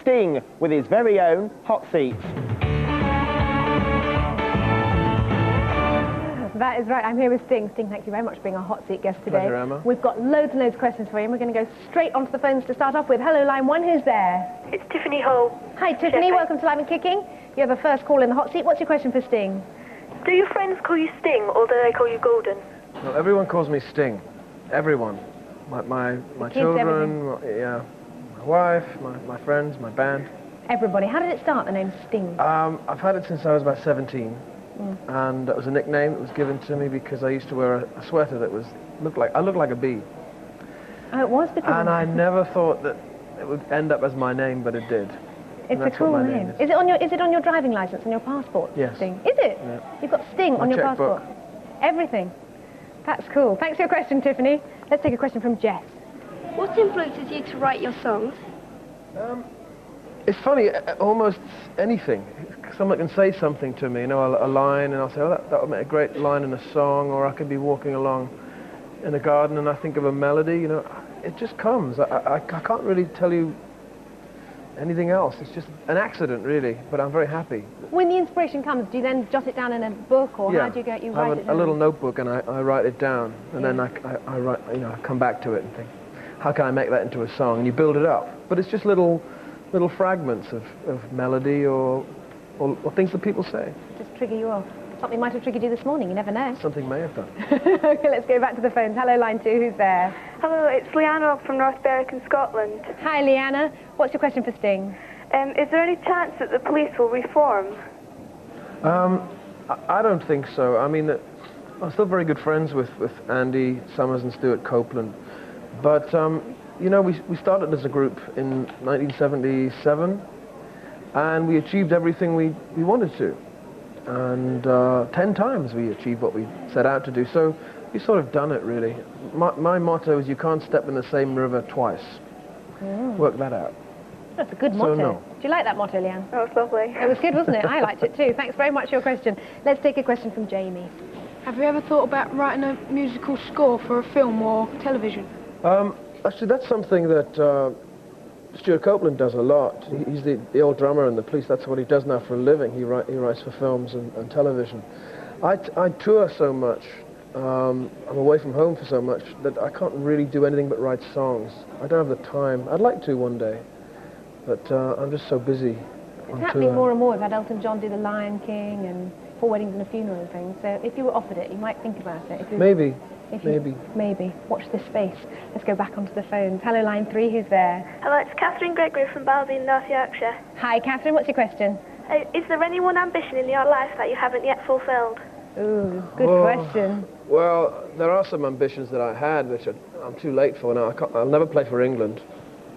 Sting with his very own Hot Seat. That is right, I'm here with Sting. Sting, thank you very much for being our Hot Seat guest today. Pleasure, Emma. We've got loads and loads of questions for you, and we're going to go straight onto the phones to start off with. Hello, line 1, who's there? It's Tiffany Hall. Hi, Tiffany, welcome to Live and Kicking. You have a first call in the Hot Seat. What's your question for Sting? Do your friends call you Sting, or do they call you Golden? Well, everyone calls me Sting. Everyone. My children, yeah, my wife, my friends, my band. Everybody. How did it start, the name Sting? I've had it since I was about 17. And it was a nickname that was given to me because I used to wear a sweater that looked like a bee. Oh, it was because... And I never thought that it would end up as my name, but it did. It's a cool name. Is it on your driving license and your passport? Yes. Sting? Is it? Yeah. You've got Sting on your passport? Everything. That's cool. Thanks for your question, Tiffany. Let's take a question from Jess. What influences you to write your songs? It's funny, almost anything. Someone can say something to me, you know, a line, and I'll say, oh, that would make a great line in a song, or I could be walking along in a garden and I think of a melody, you know. It just comes. I can't really tell you anything else. It's just an accident, really, but I'm very happy. When the inspiration comes, do you then jot it down in a book, or how do you write it down? I have a little notebook, and I write it down, and then I write, you know, I come back to it and think, how can I make that into a song? And you build it up. But it's just little fragments of melody or things that people say. Just trigger you off. Something might have triggered you this morning, you never know. Something may have done. Okay, let's go back to the phones. Hello, line 2, who's there? Hello, it's Leanne from North Berwick in Scotland. Hi, Leanna. What's your question for Sting? Is there any chance that the police will reform? I don't think so. I mean, I'm still very good friends with Andy Summers and Stuart Copeland. But, you know, we started as a group in 1977, and we achieved everything we wanted to. And 10 times we achieved what we set out to do. So we've sort of done it, really. My motto is you can't step in the same river twice. Work that out. That's a good motto. No. Do you like that motto, Leanne? Oh, it's lovely. It was good, wasn't it? I liked it too. Thanks very much for your question. Let's take a question from Jamie. Have you ever thought about writing a musical score for a film or television? Actually, that's something that Stuart Copeland does a lot. He's the old drummer in the Police. That's what he does now for a living. He writes for films and television. I tour so much. I'm away from home for so much that I can't really do anything but write songs. I don't have the time. I'd like to one day, but I'm just so busy. It's happening more and more. We've had Elton John do The Lion King and 4 Weddings and a Funeral and things. So if you were offered it, you might think about it. Maybe. Maybe. Watch this space. Let's go back onto the phones. Hello, line 3, who's there? Hello, it's KATHRYN Gregory from Baldy, North Yorkshire. Hi, KATHRYN, what's your question? Is there any one ambition in your life that you haven't yet fulfilled? Ooh, good question. Well, there are some ambitions that I had, which I'm too late for now. I'll never play for England.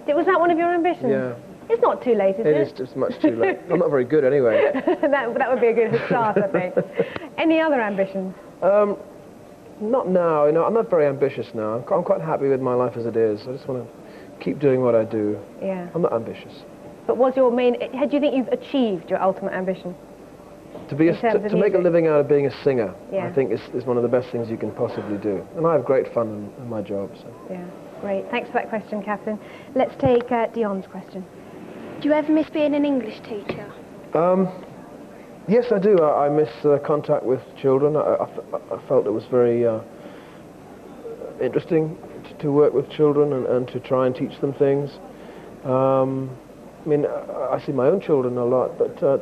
Was that one of your ambitions? Yeah. It's not too late, is it? It is just much too late. I'm not very good anyway. that would be a good start, I think. Any other ambitions? Not now. You know, I'm not very ambitious now. I'm quite happy with my life as it is. I just want to keep doing what I do. Yeah. I'm not ambitious. But what's your main... Do you think you've achieved your ultimate ambition? To make a living out of being a singer, yeah. I think is one of the best things you can possibly do. And I have great fun in my job. So. Yeah, great. Thanks for that question, KATHRYN. Let's take Dion's question. Do you ever miss being an English teacher? Yes, I do. I miss contact with children. I felt it was very interesting to work with children and to try and teach them things. I mean, I see my own children a lot, but to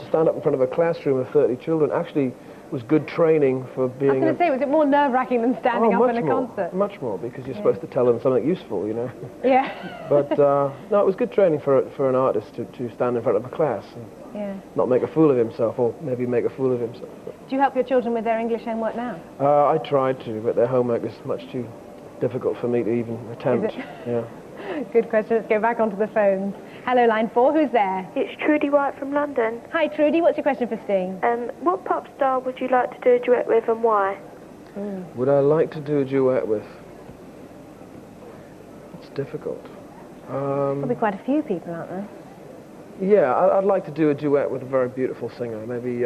stand up in front of a classroom of 30 children actually was good training for being... I was going to say, was it more nerve-wracking than standing up in a concert? Much more, because you're supposed to tell them something useful, you know. Yeah. But, no, it was good training for an artist to stand in front of a class and not make a fool of himself, or maybe make a fool of himself. Do you help your children with their English homework now? I tried to, but their homework is much too difficult for me to even attempt. Is it? Yeah. Good question. Let's go back onto the phones. Hello, line 4. Who's there? It's Trudy White from London. Hi, Trudy. What's your question for Sting? What pop star would you like to do a duet with, and why? Would I like to do a duet with? It's difficult. Probably quite a few people, aren't there? Yeah, I'd like to do a duet with a very beautiful singer. Maybe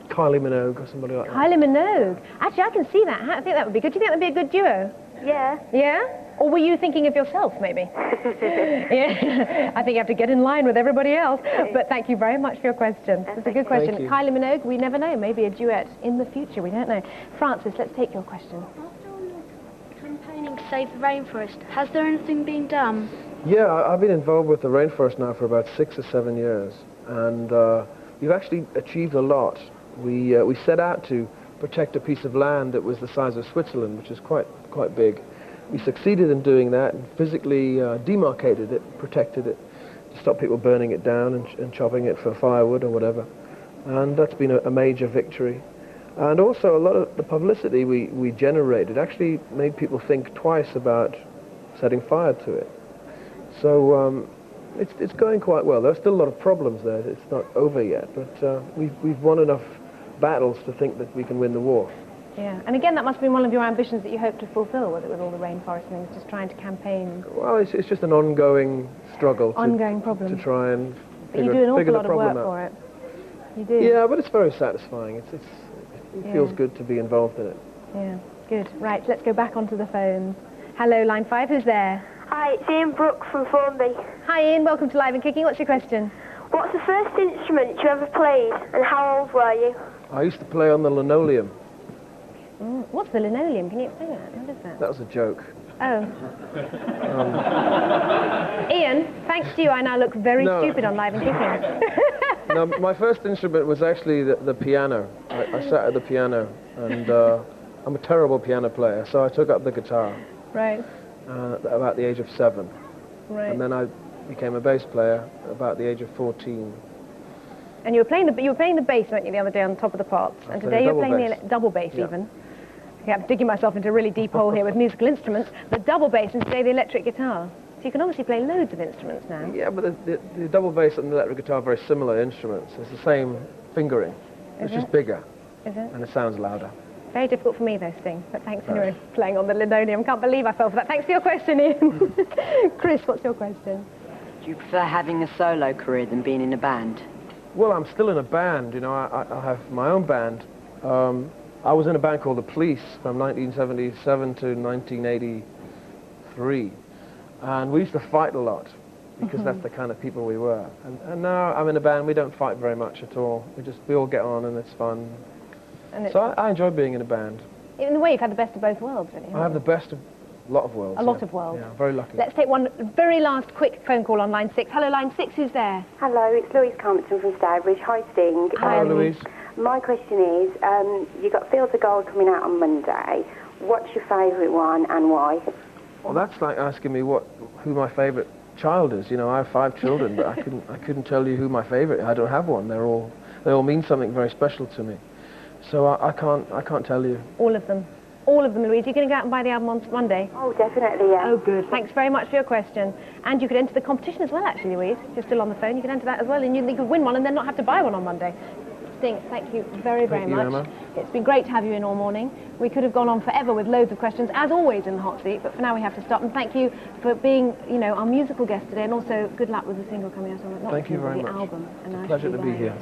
Kylie Minogue or somebody like that. Kylie Minogue. Actually, I can see that. I think that would be good. Do you think that would be a good duo? Yeah. Yeah? Or were you thinking of yourself, maybe? Yeah, I think you have to get in line with everybody else. But thank you very much for your question. It's a good question. Kylie Minogue, we never know. Maybe a duet in the future. We don't know. Francis, let's take your question. After all your campaigning to save the rainforest, has there anything been done? Yeah, I've been involved with the rainforest now for about 6 or 7 years, and we've actually achieved a lot. We set out to protect a piece of land that was the size of Switzerland, which is quite big. We succeeded in doing that and physically demarcated it, protected it, to stop people burning it down and chopping it for firewood or whatever. And that's been a major victory. And also a lot of the publicity we generated actually made people think twice about setting fire to it. So it's going quite well. There's still a lot of problems there. It's not over yet, but we've won enough battles to think that we can win the war. Yeah, and again, that must have been one of your ambitions that you hope to fulfill with all the rainforest things, just trying to campaign. Well, it's just an ongoing struggle. Ongoing problem. To try and but you do an awful lot of work for it. You do. Yeah, but it's very satisfying. It feels good to be involved in it. Yeah, good. Right, let's go back onto the phones. Hello, line 5, who's there? Hi, it's Ian Brooke from Formby. Hi Ian, welcome to Live and Kicking. What's your question? What's the first instrument you ever played, and how old were you? I used to play on the linoleum. What's the linoleum? Can you explain that? What is that? That was a joke. Oh. Ian, thanks to you, I now look very stupid on Live and Kicking. No, my first instrument was actually the piano. I sat at the piano, and I'm a terrible piano player, so I took up the guitar. Right. About the age of 7. Right. And then I became a bass player about the age of 14. And you were playing the bass, weren't you, the other day on top of the pots? And today you're playing the double bass even. Okay, I'm digging myself into a really deep hole here with musical instruments. The double bass and today the electric guitar. So you can obviously play loads of instruments now. Yeah, but the double bass and the electric guitar are very similar instruments. It's the same fingering. It's just bigger. Is it? And it sounds louder. Very difficult for me, though, Sting. But thanks anyway for playing on the linoleum. Can't believe I fell for that. Thanks for your question, Ian. Chris, what's your question? Do you prefer having a solo career than being in a band? Well, I'm still in a band. You know, I have my own band. I was in a band called The Police from 1977 to 1983. And we used to fight a lot because that's the kind of people we were. And now I'm in a band, we don't fight very much at all. We all get on and it's fun. And so I enjoy being in a band. In a way, you've had the best of both worlds, really. I have the best of a lot of worlds. A lot of worlds. Yeah, very lucky. Let's take one very last quick phone call on line 6. Hello, line 6, who's there? Hello, it's Louise Compton from Stourbridge. Hi, Sting. Hi, Louise. My question is, you've got Fields of Gold coming out on Monday. What's your favourite one and why? Well, that's like asking me who my favourite child is. You know, I have 5 children, but I couldn't tell you who my favourite. I don't have one. They all mean something very special to me. So I can't tell you. All of them. All of them, Louise. You're going to go out and buy the album on Monday? Oh, definitely, yeah. Oh, good. Thanks very much for your question. And you could enter the competition as well, actually, Louise. If you're still on the phone, you could enter that as well, and you could win one and then not have to buy one on Monday. Sting, thank you very, very much. Emma. It's been great to have you in all morning. We could have gone on forever with loads of questions, as always in the hot seat, but for now we have to stop. And thank you for being, you know, our musical guest today, and also good luck with the single coming out on Thank you very much. album. It's a pleasure to be here.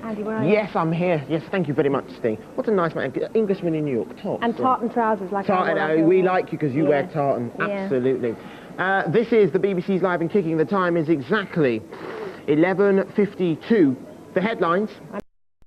Andy, where are you? Yes, I'm here. Yes, thank you very much, Sting. What a nice man. Englishman in New York, top. And tartan trousers like tartan. We like you because you wear tartan. Absolutely. This is the BBC's Live and Kicking. The time is exactly 11:52. The headlines.